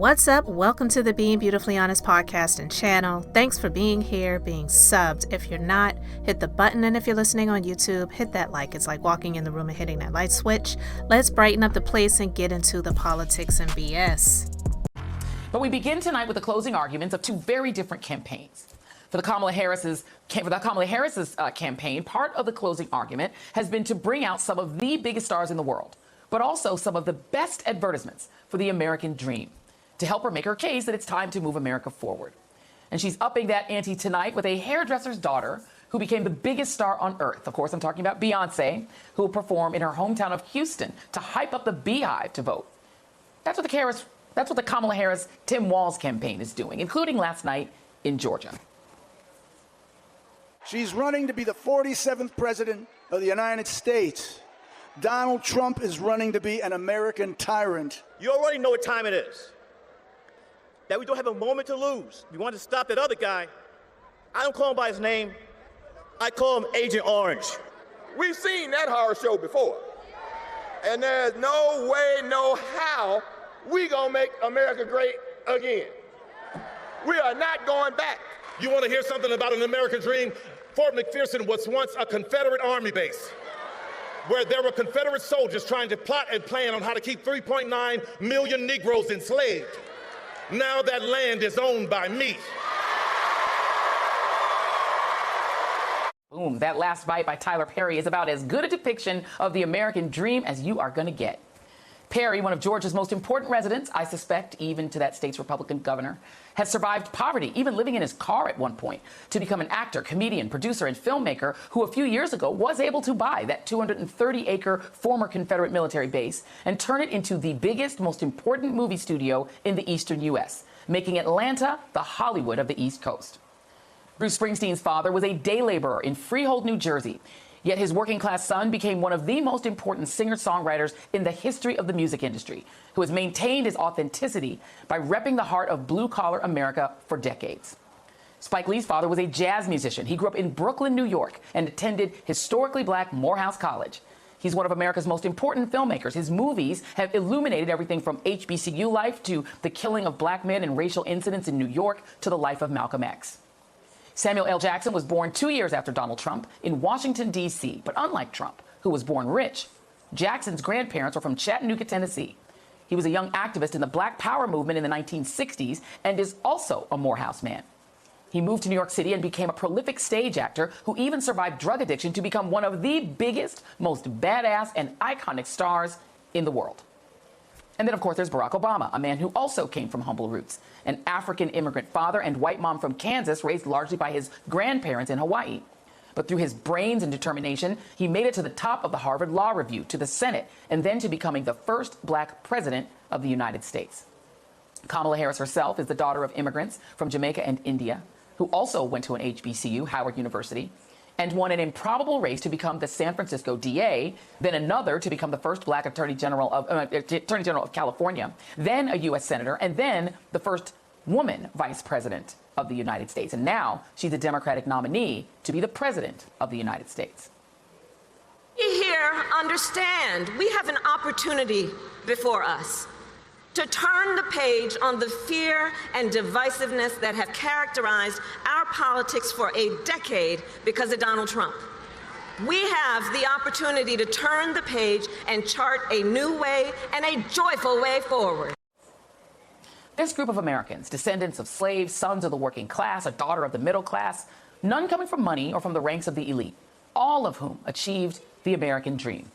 What's up? Welcome to the Being Beautifully Honest podcast and channel. Thanks for being here, being subbed. If you're not, hit the button, and if you're listening on YouTube, hit that like. It's like walking in the room and hitting that light switch. Let's brighten up the place and get into the politics and BS. But we begin tonight with the closing arguments of two very different campaigns. For the Kamala Harris's campaign, part of the closing argument has been to bring out some of the biggest stars in the world, but also some of the best advertisements for the American dream, to help her make her case that it's time to move America forward. And she's upping that ante tonight with a hairdresser's daughter who became the biggest star on earth. Of course, I'm talking about Beyonce, who will perform in her hometown of Houston to hype up the Beehive to vote. That's what the Kamala Harris Tim Walz campaign is doing, including last night in Georgia. She's running to be the 47th president of the United States. Donald Trump is running to be an American tyrant. You already know what time it is. That we don't have a moment to lose. We want to stop that other guy. I don't call him by his name. I call him Agent Orange. We've seen that horror show before. And there's no way, no how we gonna make America great again. We are not going back. You want to hear something about an American dream? Fort McPherson was once a Confederate army base where there were Confederate soldiers trying to plot and plan on how to keep 3.9 million Negroes enslaved. Now that land is owned by me. Boom, that last bite by Tyler Perry is about as good a depiction of the American dream as you are going to get. Perry, one of Georgia's most important residents, I suspect, even to that state's Republican governor, has survived poverty, even living in his car at one point, to become an actor, comedian, producer, and filmmaker who a few years ago was able to buy that 230-acre former Confederate military base and turn it into the biggest, most important movie studio in the eastern U.S., making Atlanta the Hollywood of the East Coast. Bruce Springsteen's father was a day laborer in Freehold, New Jersey. Yet his working-class son became one of the most important singer-songwriters in the history of the music industry, who has maintained his authenticity by repping the heart of blue-collar America for decades. Spike Lee's father was a jazz musician. He grew up in Brooklyn, New York, and attended historically black Morehouse College. He's one of America's most important filmmakers. His movies have illuminated everything from HBCU life to the killing of black men and racial incidents in New York to the life of Malcolm X. Samuel L. Jackson was born 2 years after Donald Trump in Washington, D.C. But unlike Trump, who was born rich, Jackson's grandparents were from Chattanooga, Tennessee. He was a young activist in the Black Power movement in the 1960s and is also a Morehouse man. He moved to New York City and became a prolific stage actor who even survived drug addiction to become one of the biggest, most badass and iconic stars in the world. And then, of course, there's Barack Obama, a man who also came from humble roots, an African immigrant father and white mom from Kansas, raised largely by his grandparents in Hawaii. But through his brains and determination, he made it to the top of the Harvard Law Review, to the Senate, and then to becoming the first black president of the United States. Kamala Harris herself is the daughter of immigrants from Jamaica and India, who also went to an HBCU, Howard University, and won an improbable race to become the San Francisco DA, then another to become the first black Attorney General of California, then a U.S. Senator, and then the first woman Vice President of the United States. And now she's a Democratic nominee to be the President of the United States. We here understand we have an opportunity before us to turn the page on the fear and divisiveness that have characterized our politics for a decade because of Donald Trump. We have the opportunity to turn the page and chart a new way and a joyful way forward. This group of Americans, descendants of slaves, sons of the working class, a daughter of the middle class, none coming from money or from the ranks of the elite, all of whom achieved the American dream.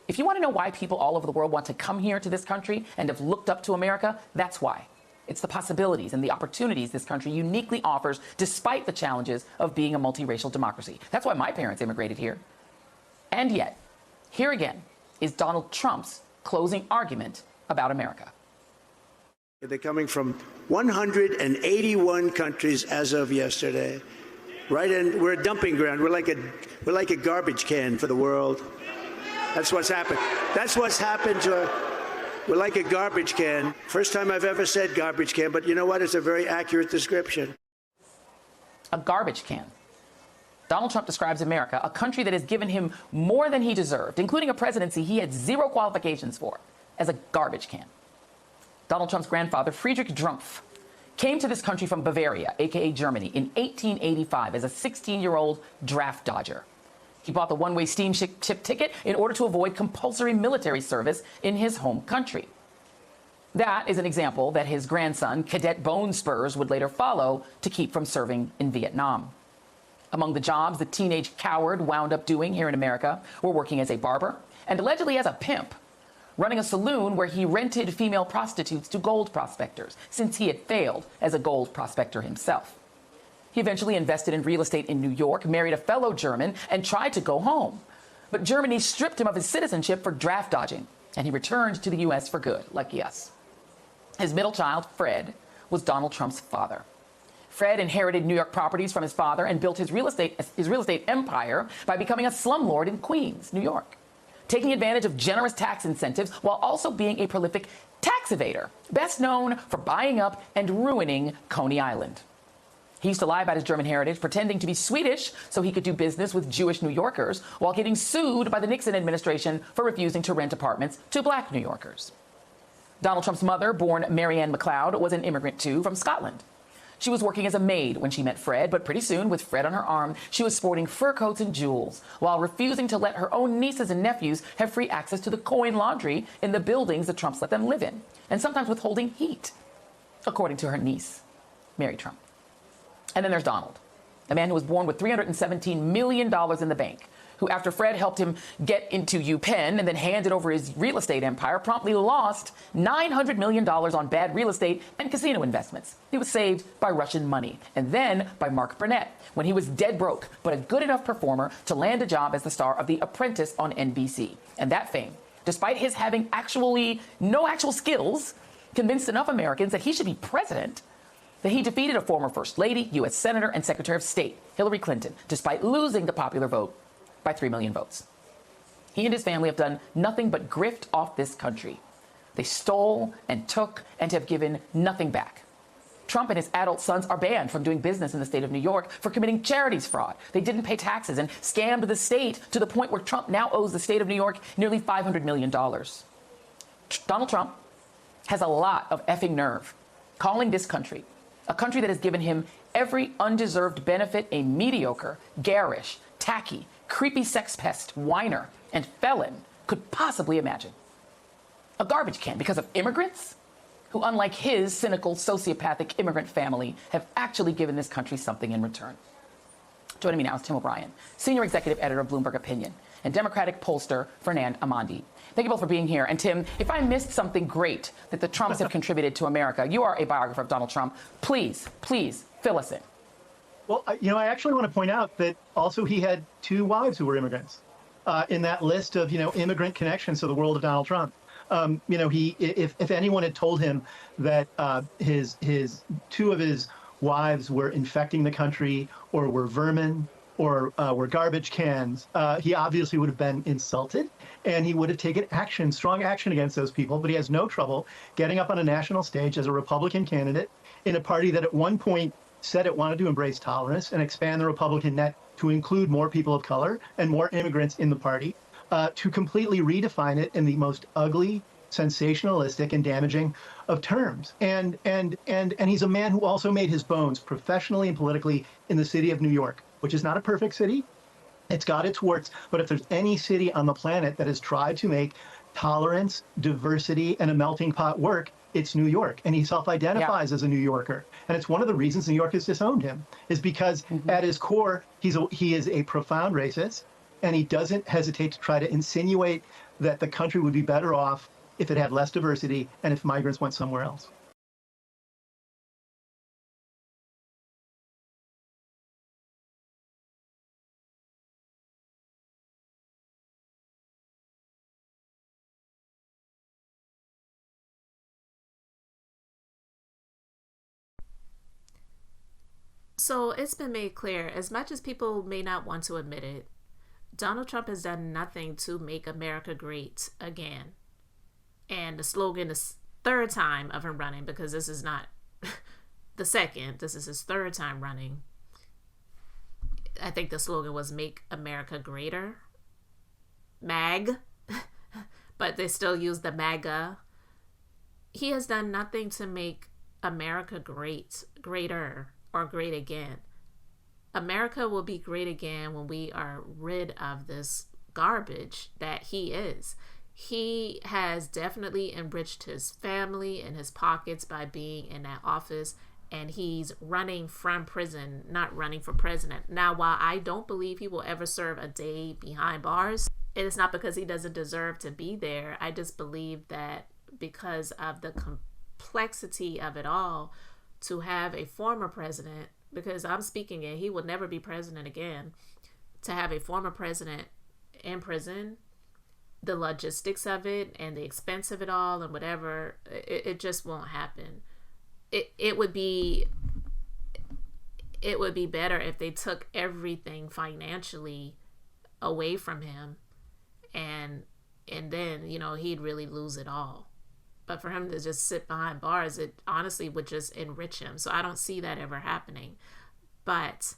If you want to know why people all over the world want to come here to this country and have looked up to America, that's why. It's the possibilities and the opportunities this country uniquely offers despite the challenges of being a multiracial democracy. That's why my parents immigrated here. And yet, here again is Donald Trump's closing argument about America. They're coming from 181 countries as of yesterday. Right, and we're a dumping ground. We're like a garbage can for the world. That's what's happened. That's what's happened to we're like a garbage can. First time I've ever said garbage can, but you know what? It's a very accurate description. A garbage can. Donald Trump describes America, a country that has given him more than he deserved, including a presidency he had zero qualifications for, as a garbage can. Donald Trump's grandfather, Friedrich Trumpf, came to this country from Bavaria, aka Germany, in 1885 as a 16-year-old draft dodger. He bought the one-way steamship ticket in order to avoid compulsory military service in his home country. That is an example that his grandson, Cadet Bone Spurs, would later follow to keep from serving in Vietnam. Among the jobs the teenage coward wound up doing here in America were working as a barber and allegedly as a pimp, running a saloon where he rented female prostitutes to gold prospectors, since he had failed as a gold prospector himself. He eventually invested in real estate in New York, married a fellow German, and tried to go home. But Germany stripped him of his citizenship for draft dodging, and he returned to the U.S. for good, lucky us. His middle child, Fred, was Donald Trump's father. Fred inherited New York properties from his father and built his real estate empire by becoming a slumlord in Queens, New York, taking advantage of generous tax incentives while also being a prolific tax evader, best known for buying up and ruining Coney Island. He used to lie about his German heritage, pretending to be Swedish so he could do business with Jewish New Yorkers, while getting sued by the Nixon administration for refusing to rent apartments to black New Yorkers. Donald Trump's mother, born Marianne McLeod, was an immigrant too, from Scotland. She was working as a maid when she met Fred, but pretty soon, with Fred on her arm, she was sporting fur coats and jewels, while refusing to let her own nieces and nephews have free access to the coin laundry in the buildings the Trumps let them live in, and sometimes withholding heat, according to her niece, Mary Trump. And then there's Donald, a man who was born with $317 million in the bank, who, after Fred helped him get into UPenn and then handed over his real estate empire, promptly lost $900 million on bad real estate and casino investments. He was saved by Russian money, and then by Mark Burnett, when he was dead broke, but a good enough performer to land a job as the star of The Apprentice on NBC. And that fame, despite his having no actual skills, convinced enough Americans that he should be president that he defeated a former First Lady, U.S. Senator, and Secretary of State, Hillary Clinton, despite losing the popular vote by 3 million votes. He and his family have done nothing but grift off this country. They stole and took and have given nothing back. Trump and his adult sons are banned from doing business in the state of New York for committing charities fraud. They didn't pay taxes and scammed the state to the point where Trump now owes the state of New York nearly $500 million. Donald Trump has a lot of effing nerve calling this country, a country that has given him every undeserved benefit a mediocre, garish, tacky, creepy sex pest, whiner, and felon could possibly imagine. A garbage can because of immigrants who, unlike his cynical, sociopathic immigrant family, have actually given this country something in return. Joining me now is Tim O'Brien, senior executive editor of Bloomberg Opinion, and Democratic pollster Fernand Amandi. Thank you both for being here. And Tim, if I missed something great that the Trumps have contributed to America, you are a biographer of Donald Trump. Please fill us in. Well, I actually want to point out that also he had 2 wives who were immigrants in that list of, immigrant connections to the world of Donald Trump. If anyone had told him that his 2 of his wives were infecting the country or were vermin or were garbage cans, he obviously would have been insulted and he would have taken strong action against those people. But he has no trouble getting up on a national stage as a Republican candidate in a party that at one point said it wanted to embrace tolerance and expand the Republican net to include more people of color and more immigrants in the party, to completely redefine it in the most ugly, sensationalistic, and damaging of terms. And he's a man who also made his bones professionally and politically in the city of New York, which is not a perfect city. It's got its warts, but if there's any city on the planet that has tried to make tolerance, diversity, and a melting pot work, it's New York. And he self-identifies as a New Yorker. And it's one of the reasons New York has disowned him, is because at his core, he is a profound racist, and he doesn't hesitate to try to insinuate that the country would be better off if it had less diversity and if migrants went somewhere else. So it's been made clear, as much as people may not want to admit it, Donald Trump has done nothing to make America great again. And the slogan is 3rd time of him running, because this is not the second, this is his 3rd time running. I think the slogan was Make America Greater. MAG. But they still use the MAGA he has done nothing to make America greater, or great again. America will be great again when we are rid of this garbage that he is. He has definitely enriched his family and his pockets by being in that office, and he's running from prison, not running for president. Now, while I don't believe he will ever serve a day behind bars, it is not because he doesn't deserve to be there. I just believe that because of the complexity of it all, to have a former president, because I'm speaking it, he will never be president again, to have a former president in prison, the logistics of it and the expense of it all and whatever, it just won't happen. It would be better if they took everything financially away from him, and then, you know, he'd really lose it all. But for him to just sit behind bars, it honestly would just enrich him. So I don't see that ever happening. But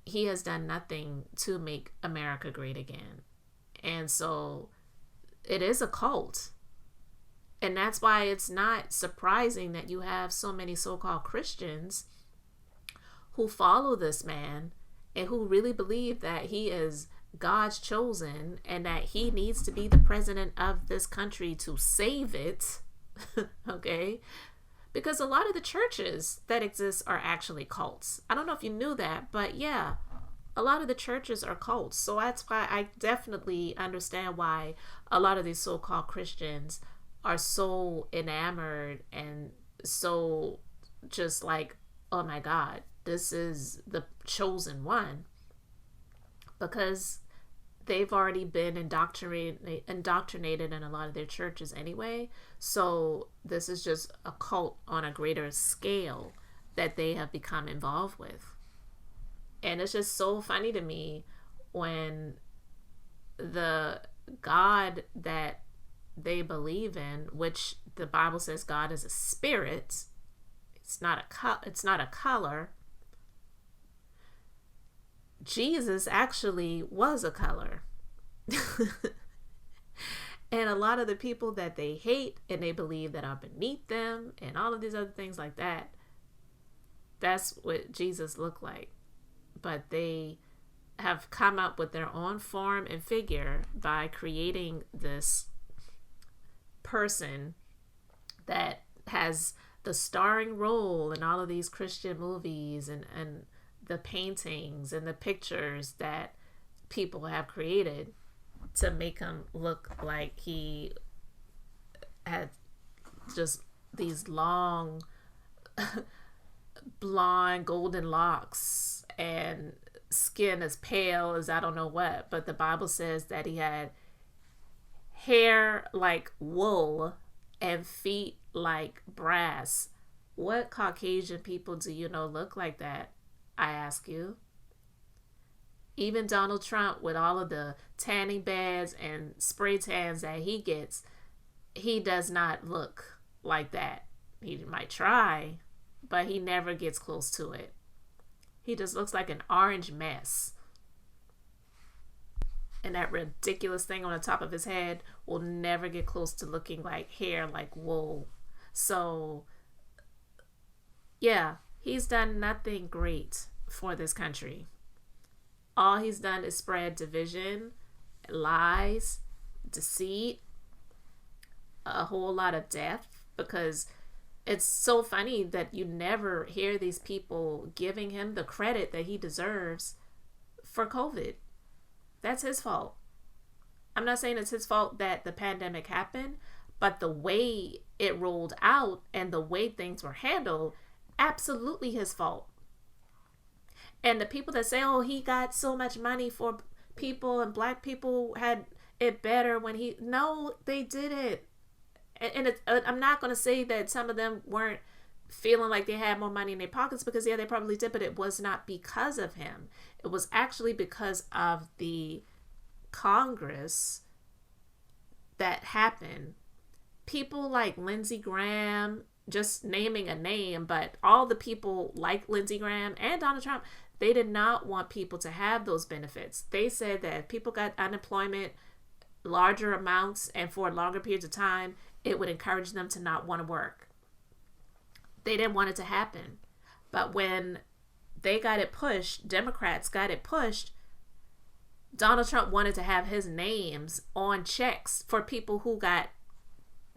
he has done nothing to make America great again. And so it is a cult. And that's why it's not surprising that you have so many so-called Christians who follow this man and who really believe that he is God's chosen and that he needs to be the president of this country to save it. Okay? Because a lot of the churches that exist are actually cults. I don't know if you knew that, but yeah, a lot of the churches are cults. So that's why I definitely understand why a lot of these so-called Christians are so enamored and so just like, oh my God, this is the chosen one. Because they've already been indoctrinated in a lot of their churches anyway. So this is just a cult on a greater scale that they have become involved with. And it's just so funny to me when the God that they believe in, which the Bible says God is a spirit, it's not a color. Jesus actually was a color. And a lot of the people that they hate and they believe that are beneath them and all of these other things like that, that's what Jesus looked like. But they have come up with their own form and figure by creating this person that has the starring role in all of these Christian movies and the paintings and the pictures that people have created to make him look like he had just these long blonde golden locks and skin as pale as I don't know what, but the Bible says that he had hair like wool and feet like brass. What Caucasian people do you know look like that? I ask you. Even Donald Trump, with all of the tanning beds and spray tans that he gets, he does not look like that. He might try, but he never gets close to it. He just looks like an orange mess. And that ridiculous thing on the top of his head will never get close to looking like hair like wool. So, yeah, he's done nothing great for this country. All he's done is spread division, lies, deceit, a whole lot of death, because it's so funny that you never hear these people giving him the credit that he deserves for COVID. That's his fault. I'm not saying it's his fault that the pandemic happened, but the way it rolled out and the way things were handled, absolutely his fault. And the people that say, oh, he got so much money for people and black people had it better when he... No, they didn't. And I'm not going to say that some of them weren't feeling like they had more money in their pockets, because, yeah, they probably did, but it was not because of him. It was actually because of the Congress that happened. People like Lindsey Graham, just naming a name, but all the people like Lindsey Graham and Donald Trump, they did not want people to have those benefits. They said that if people got unemployment, larger amounts and for longer periods of time, it would encourage them to not want to work. They didn't want it to happen. But when they got it pushed, Democrats got it pushed, Donald Trump wanted to have his names on checks for people who got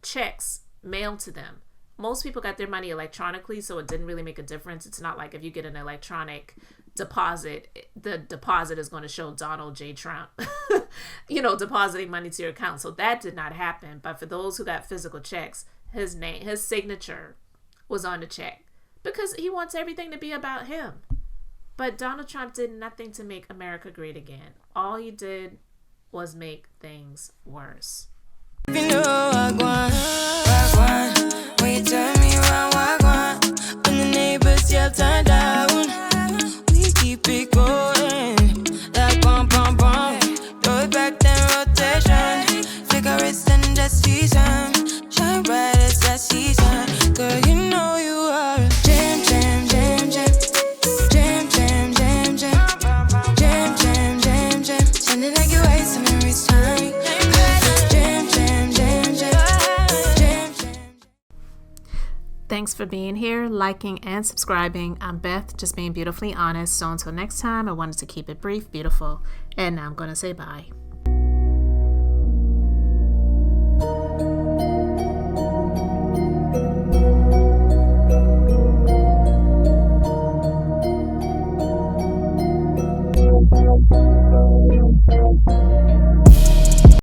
checks mailed to them. Most people got their money electronically, so it didn't really make a difference. It's not like if you get an electronic deposit, the deposit is going to show Donald J. Trump, depositing money to your account. So that did not happen. But for those who got physical checks, his name, his signature was on the check because he wants everything to be about him. But Donald Trump did nothing to make America great again. All he did was make things worse. You know wagwan, when you turn me around, wagwan, when the neighbors yell turn down, we keep it going, like bum bum bum, throw it back then rotation, figure it's in the season, shine bright as that season, girl you know you are a jam jam jam jam, jam jam jam jam, jam jam jam jam, sounding like you're wasting every time. Thanks for being here, liking, and subscribing. I'm Beth, just being beautifully honest. So until next time, I wanted to keep it brief, beautiful, and now I'm going to say bye.